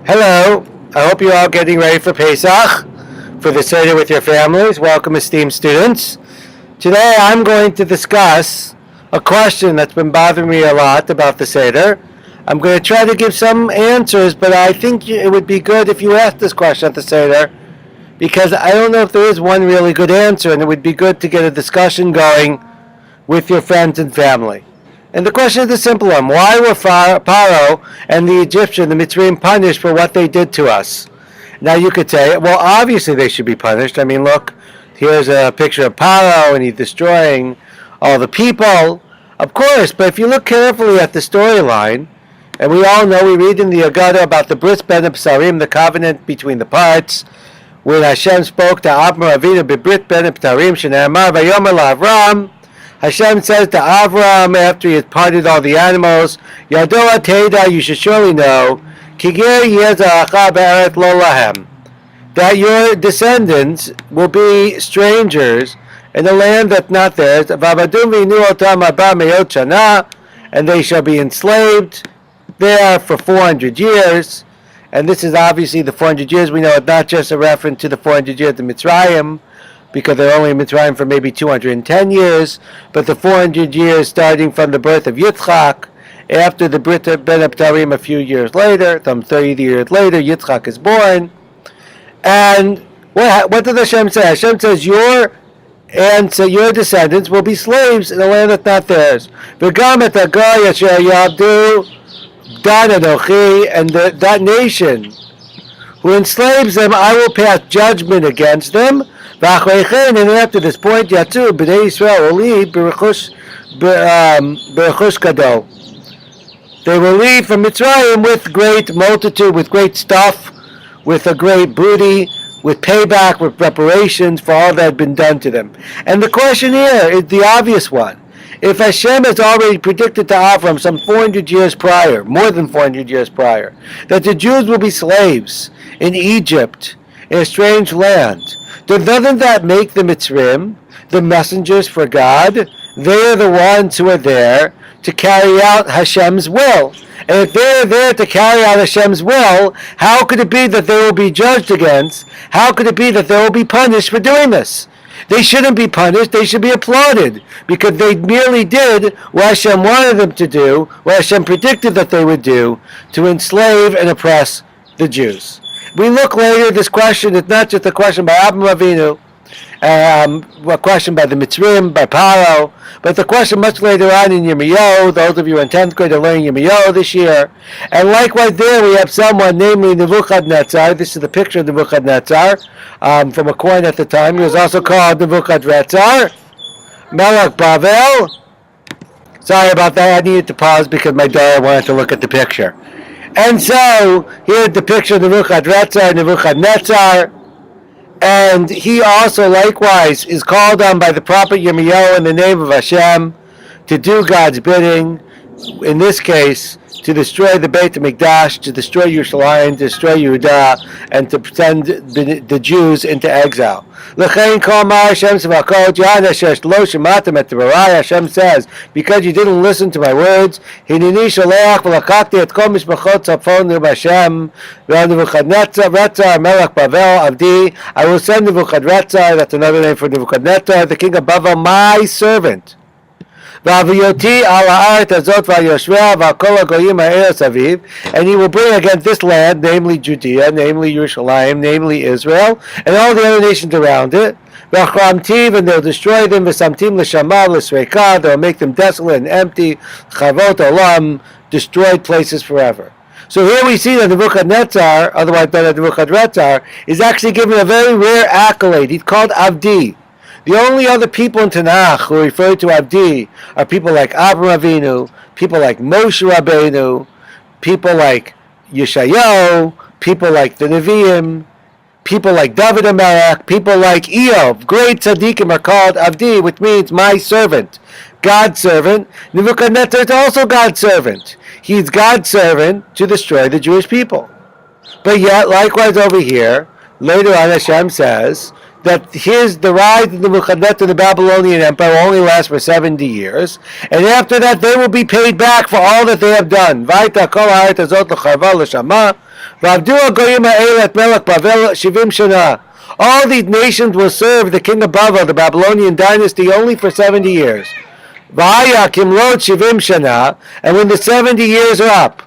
Hello, I hope you're all getting ready for Pesach, for the Seder with your families. Welcome, esteemed students. Today I'm going to discuss a question that's been bothering me a lot about the Seder. I'm going to try to give some answers, but I think it would be good if you asked this question at the Seder, because I don't know if there is one really good answer, and it would be good to get a discussion going with your friends and family. And the question is a simple one. Why were Pharaoh and the Egyptian, the Mitzrayim, punished for what they did to us? Now you could say, well, obviously they should be punished. I mean, look, here's a picture of Pharaoh and he's destroying all the people. Of course, but if you look carefully at the storyline, and we all know, we read in the Agada about the Bris Ben Absarim, the covenant between the parts, when Hashem spoke to Avram Avinu, B'Brit Ben Absarim, Shne'amar Vayomer LaAvram, Hashem says to Avram after he has parted all the animals, Yadoa Teda, you should surely know, Kigir Yeza'acha Be'eret Lo Lahem, that your descendants will be strangers in a land that's not theirs, Vavadum V'inu Otam Abba Me'ot Shana, and they shall be enslaved there for 400 years. And this is obviously the 400 years. We know it's not just a reference to the 400 years of Mitzrayim, because they're only in Mitzrayim for maybe 210 years, but the 400 years starting from the birth of Yitzchak, after the Brit Ben Abtarim a few years later, some 30 years later, Yitzchak is born. And what did Hashem say? Hashem says, your descendants will be slaves in a land that's not theirs. V'gam et hagoy asher ya'abdu dan anochi, and that nation who enslaves them, I will pass judgment against them. And after this point, Yatzu b'nei Yisrael will leave b'rechush gadol. They will leave from Mitzrayim with great multitude, with great stuff, with a great booty, with payback, with reparations for all that had been done to them. And the question here is the obvious one. If Hashem has already predicted to Avram some 400 years prior, more than 400 years prior, that the Jews will be slaves in Egypt, in a strange land, doesn't that make the Mitzrayim the messengers for God? They are the ones who are there to carry out Hashem's will. And if they're there to carry out Hashem's will, how could it be that they will be judged against? How could it be that they will be punished for doing this? They shouldn't be punished, they should be applauded, because they merely did what Hashem wanted them to do, what Hashem predicted that they would do, to enslave and oppress the Jews. We look later, this question is not just a question by Avram Avinu, a question by the Mitzrayim, by Pharaoh, but the question much later on in Yirmiyahu. Those of you in 10th grade are learning Yirmiyahu this year. And likewise there we have someone, namely Nebuchadnezzar. This is the picture of Nebuchadnezzar from a coin at the time. He was also called Nebuchadnezzar, Melech Bavel. Sorry about that, I needed to pause because my daughter wanted to look at the picture. And so, here's the picture of Nebuchadnezzar, and he also likewise is called on by the prophet Yirmiyahu in the name of Hashem to do God's bidding, in this case, to destroy the Beit HaMikdash, to destroy Yerushalayim, to destroy Yehudah, and to send the Jews into exile. Hashem says, because you didn't listen to my words, I will send Nebuchadnezzar, that's another name for Nebuchadnezzar, the king of Babel, my servant. And he will bring against this land, namely Judea, namely Yerushalayim, namely Israel, and all the other nations around it. And they'll destroy them. They'll make them desolate and empty. Destroyed places forever. So here we see that Nebuchadnezzar, otherwise known as Nebuchadnezzar, is actually given a very rare accolade. He's called Avdi. The only other people in Tanakh who are referred to Avdi are people like Avraham Avinu, people like Moshe Rabbeinu, people like Yeshayahu, people like the Nevi'im, people like David HaMelech, people like Eov. Great tzaddikim are called Avdi, which means my servant, God's servant. Nebuchadnezzar is also God's servant. He's God's servant to destroy the Jewish people. But yet, likewise over here, later on Hashem says that the rise of the Nebuchadnezzar, the Babylonian Empire, will only last for 70 years, and after that they will be paid back for all that they have done. V'ayta kol ha'aretz hazot l'charva l'shama, v'avdu ha'goyim ha'ele et melech Bavel 70 shana. All these nations will serve the king of Babel, the Babylonian dynasty, only for 70 years. V'haya kimlot 70 shana, and when the 70 years are up,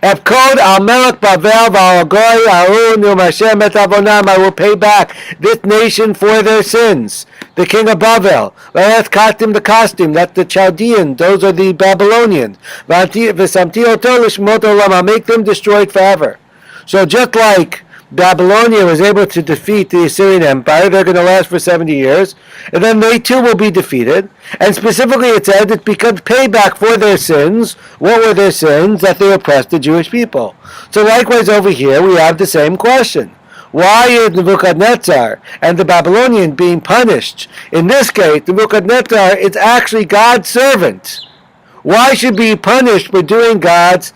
Epkod al Melech Bavel v'al-goy ha'unu Hashem et avonam, I will pay back this nation for their sins. The king of Bavel, v'et katim the costume, that's the Chaldean, those are the Babylonians. V'samti oto l'shmot olam, I'll make them destroyed forever. So just like Babylonia was able to defeat the Assyrian Empire, they're going to last for 70 years, and then they too will be defeated. And specifically it said it becomes payback for their sins. What were their sins? That they oppressed the Jewish people. So likewise over here we have the same question. Why is Nebuchadnezzar and the Babylonian being punished? In this case, Nebuchadnezzar is actually God's servant. Why should he be punished for doing God's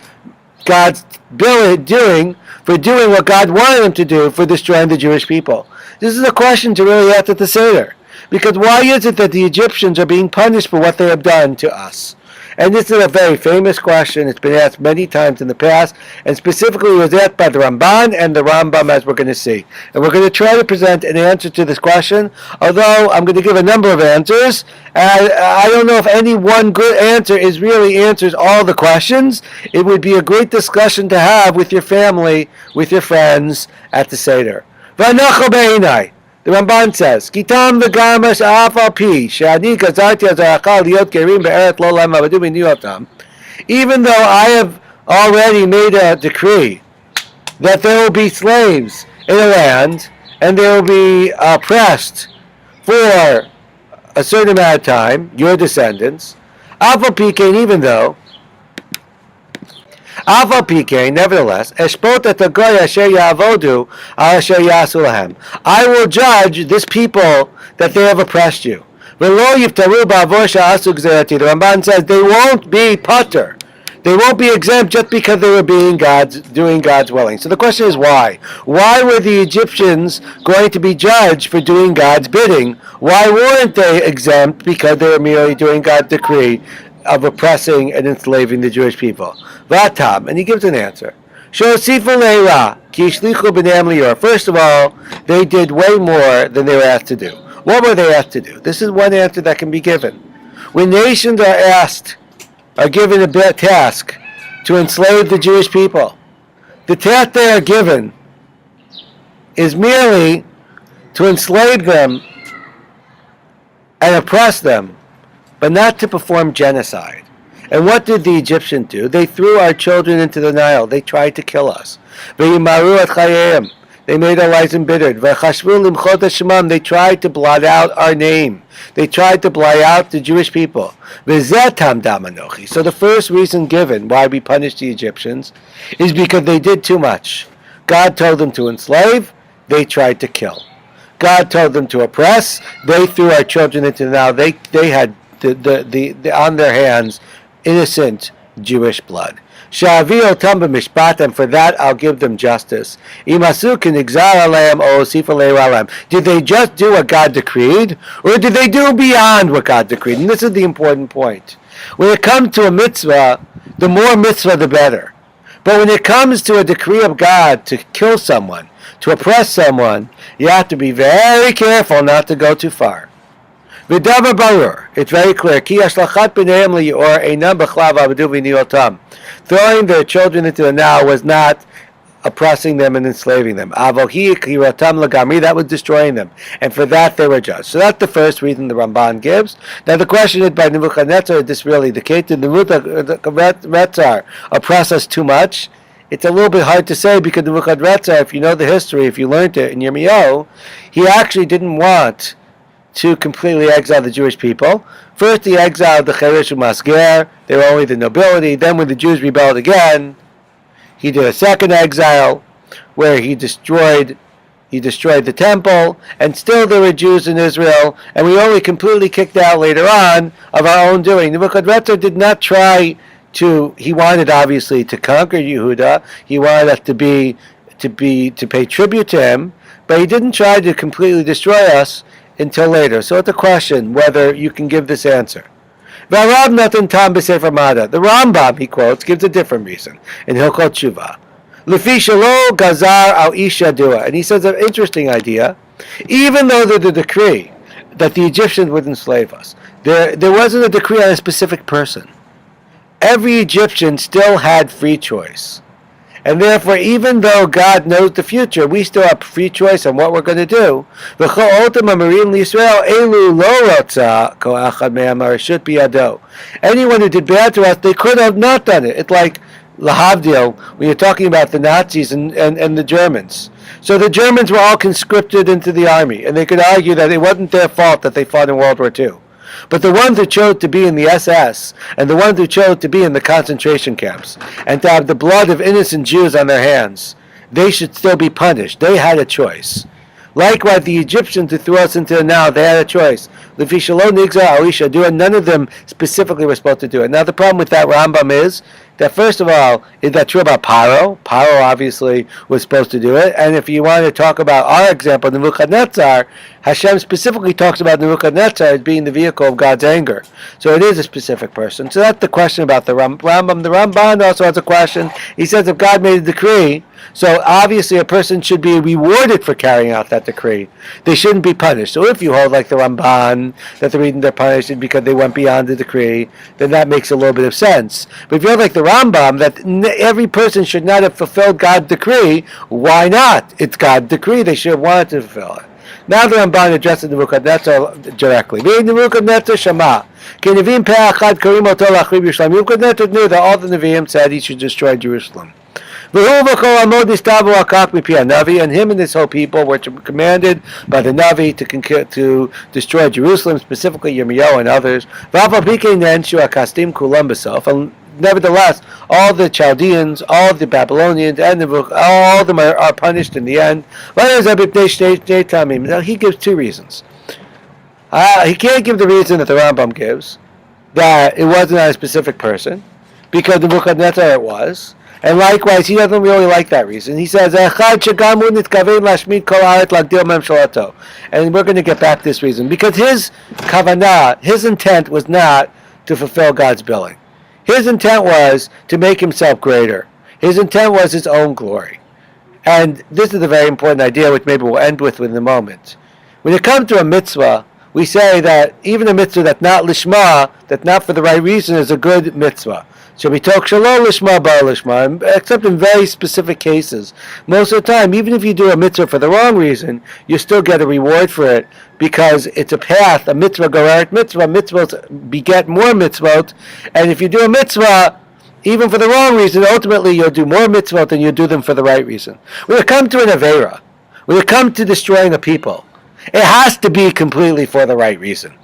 for doing what God wanted him to do, for destroying the Jewish people? This is a question to really ask at the Seder. Because why is it that the Egyptians are being punished for what they have done to us? And this is a very famous question. It's been asked many times in the past, and specifically was asked by the Ramban and the Rambam, as we're going to see. And we're going to try to present an answer to this question, although I'm going to give a number of answers. I don't know if any one good answer really answers all the questions. It would be a great discussion to have with your family, with your friends at the Seder. V'anacho be'inai. The Ramban says, Kitam v'gamash afal pi, she'ani gazarti azarachal liot gerim be'eret lo lam avadu b'niyotam. Even though I have already made a decree that there will be slaves in the land, and they will be oppressed for a certain amount of time, your descendants, afal pi, even though, nevertheless, I will judge this people that they have oppressed you. The Ramban says they won't be patur. They won't be exempt just because they were doing God's willing. So the question is why? Why were the Egyptians going to be judged for doing God's bidding? Why weren't they exempt because they were merely doing God's decree of oppressing and enslaving the Jewish people? Vatam, and he gives an answer. First of all, they did way more than they were asked to do. What were they asked to do? This is one answer that can be given. When nations are given a task to enslave the Jewish people, the task they are given is merely to enslave them and oppress them, but not to perform genocide. And what did the Egyptians do? They threw our children into the Nile. They tried to kill us. They made our lives embittered. They tried to blot out our name. They tried to blot out the Jewish people. So the first reason given why we punished the Egyptians is because they did too much. God told them to enslave. They tried to kill. God told them to oppress. They threw our children into the Nile. They had the on their hands innocent Jewish blood. And for that I'll give them justice. Did they just do what God decreed, or did they do beyond what God decreed? And this is the important point. When it comes to a mitzvah, the more mitzvah the better. But when it comes to a decree of God to kill someone, to oppress someone, you have to be very careful not to go too far. V'davar barur, it's very clear. Ki ashlachat b'neihem liyor einam b'chlav avadu v'niotam. Throwing their children into the Nile was not oppressing them and enslaving them. Avohi kiratam lagamri, that was destroying them, and for that they were judged. So that's the first reason the Ramban gives. Now the question is, by Nebuchadnezzar, is this really the case? Did Nebuchadnezzar oppress us too much? It's a little bit hard to say, because Nebuchadnezzar, if you know the history, if you learned it in Yirmiyahu, he actually didn't want to completely exile the Jewish people. First he exiled the Cheresh U'Masger, they were only the nobility. Then when the Jews rebelled again, he did a second exile where he destroyed the temple, and still there were Jews in Israel, and we only completely kicked out later on of our own doing. Nebuchadnezzar did not try to, he wanted obviously to conquer Yehuda, he wanted us to pay tribute to him, but he didn't try to completely destroy us until later. So it's a question whether you can give this answer. The Rambam, he quotes, gives a different reason in Hilchot Tshuva. Lefi shelo gazar al isha dua. And he says an interesting idea. Even though there's a decree that the Egyptians would enslave us, there wasn't a decree on a specific person. Every Egyptian still had free choice. And therefore, even though God knows the future, we still have free choice on what we're going to do. Anyone who did bad to us, they could have not done it. It's like Lahavdil, when you're talking about the Nazis and the Germans. So the Germans were all conscripted into the army, and they could argue that it wasn't their fault that they fought in World War II. But the ones who chose to be in the SS, and the ones who chose to be in the concentration camps, and to have the blood of innocent Jews on their hands, they should still be punished. They had a choice. Likewise, the Egyptians who threw us into the Nile, they had a choice. None of them specifically were supposed to do it. Now, the problem with that Rambam is that, first of all, is that true about Pharaoh? Pharaoh obviously was supposed to do it. And if you want to talk about our example, Nebuchadnezzar, Hashem specifically talks about Nebuchadnezzar as being the vehicle of God's anger. So it is a specific person. So that's the question about the Rambam. The Ramban also has a question. He says if God made a decree, so obviously a person should be rewarded for carrying out that decree. They shouldn't be punished. So if you hold like the Ramban, that the reason they're punished is because they went beyond the decree, then that makes a little bit of sense. But if you hold like the Rambam, that every person should not have fulfilled God's decree, why not? It's God's decree. They should have wanted to fulfill it. Now the Ramban addresses Nebuchadnezzar directly. Nebuchadnezzar Shema. Nebuchadnezzar knew that all the Nevi'im said he should destroy Jerusalem. And him and his whole people were commanded by the Navi to destroy Jerusalem, specifically Yirmiyahu and others. And nevertheless, all the Chaldeans, all the Babylonians, and all of them are punished in the end. Now he gives two reasons. He can't give the reason that the Rambam gives, that it wasn't on a specific person, because Nebuchadnezzar it was. And likewise, he doesn't really like that reason. He says, and we're going to get back to this reason. Because his kavanah, his intent was not to fulfill God's billing. His intent was to make himself greater. His intent was his own glory. And this is a very important idea, which maybe we'll end with in a moment. When it comes to a mitzvah, we say that even a mitzvah that's not lishma, that's not for the right reason, is a good mitzvah. So we talk shalom lishma bar lishma, except in very specific cases. Most of the time, even if you do a mitzvah for the wrong reason, you still get a reward for it because it's a path, a mitzvah gareret mitzvah. Mitzvahs beget more mitzvot, and if you do a mitzvah even for the wrong reason, ultimately you'll do more mitzvot than you do them for the right reason. When it comes to an avera, when it comes to destroying a people, it has to be completely for the right reason.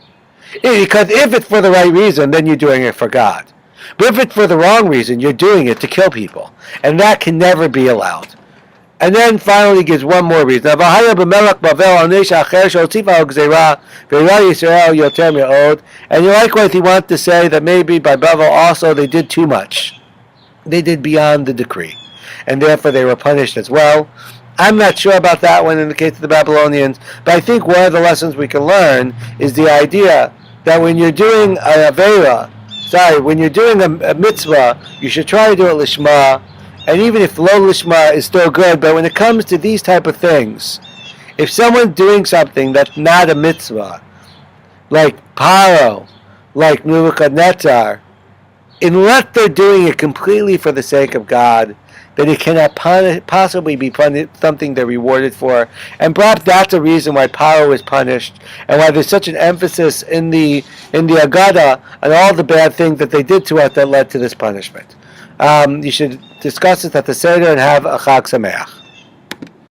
Because if it's for the right reason, then you're doing it for God. But if it's for the wrong reason, you're doing it to kill people. And that can never be allowed. And then finally he gives one more reason. And likewise he wants to say that maybe by Bavel also they did too much. They did beyond the decree. And therefore they were punished as well. I'm not sure about that one in the case of the Babylonians, but I think one of the lessons we can learn is the idea that when you're doing when you're doing a mitzvah, you should try to do it lishma, and even if lo lishma is still good, but when it comes to these type of things, if someone's doing something that's not a mitzvah, like Pharaoh, like Nebuchadnezzar, unless they're doing it completely for the sake of God, then it cannot possibly be something they're rewarded for. And perhaps that's a reason why Pharaoh is punished, and why there's such an emphasis in the Agada on all the bad things that they did to us that led to this punishment. You should discuss it at the Seder and have a Chag Sameach.